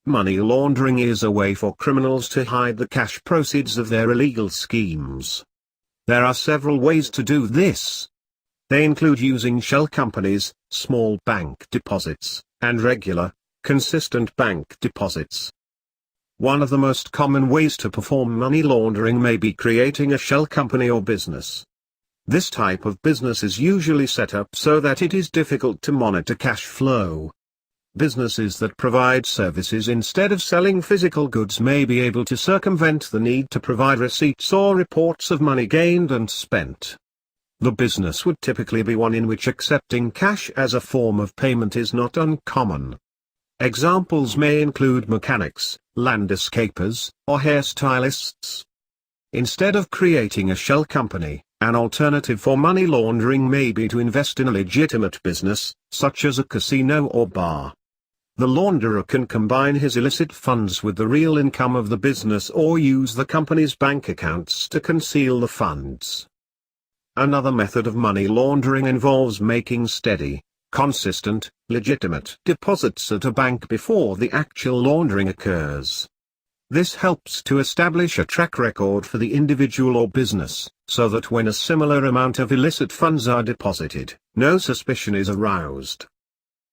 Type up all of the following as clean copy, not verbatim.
Money laundering is a way for criminals to hide the cash proceeds of their illegal schemes. There are several ways to do this. They include using shell companies, small bank deposits, and regular, consistent bank deposits. One of the most common ways to perform money laundering may be creating a shell company or business. This type of business is usually set up so that it is difficult to monitor cash flow. Businesses that provide services instead of selling physical goods may be able to circumvent the need to provide receipts or reports of money gained and spent. The business would typically be one in which accepting cash as a form of payment is not uncommon. Examples may include mechanics, landscapers, or hairstylists. Instead of creating a shell company, an alternative for money laundering may be to invest in a legitimate business, such as a casino or bar. The launderer can combine his illicit funds with the real income of the business or use the company's bank accounts to conceal the funds. Another method of money laundering involves making steady, consistent, legitimate deposits at a bank before the actual laundering occurs. This helps to establish a track record for the individual or business, so that when a similar amount of illicit funds are deposited, no suspicion is aroused.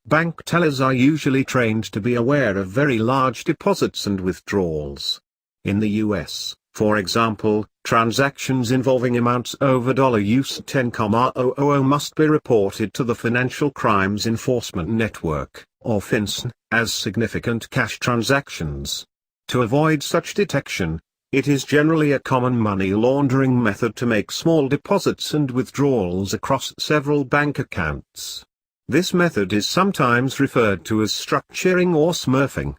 Bank tellers are usually trained to be aware of very large deposits and withdrawals. In the US, for example, transactions involving amounts over $US 10,000 must be reported to the Financial Crimes Enforcement Network, or FINCEN, as significant cash transactions. To avoid such detection, it is generally a common money laundering method to make small deposits and withdrawals across several bank accounts. This method is sometimes referred to as structuring or smurfing.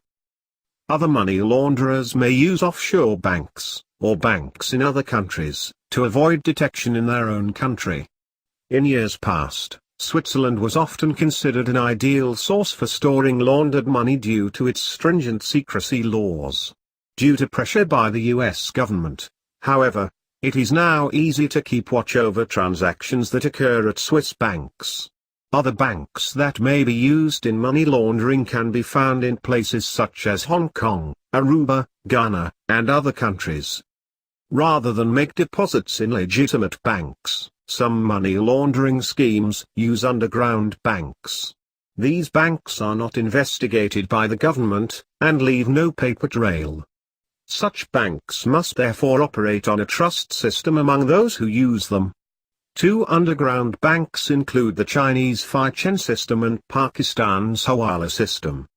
Other money launderers may use offshore banks, or banks in other countries, to avoid detection in their own country. In years past, Switzerland was often considered an ideal source for storing laundered money due to its stringent secrecy laws. Due to pressure by the US government, however, it is now easy to keep watch over transactions that occur at Swiss banks. Other banks that may be used in money laundering can be found in places such as Hong Kong, Aruba, Ghana, and other countries. Rather than make deposits in legitimate banks, some money laundering schemes use underground banks. These banks are not investigated by the government, and leave no paper trail. Such banks must therefore operate on a trust system among those who use them. Two underground banks include the Chinese Feichen system and Pakistan's Hawala system.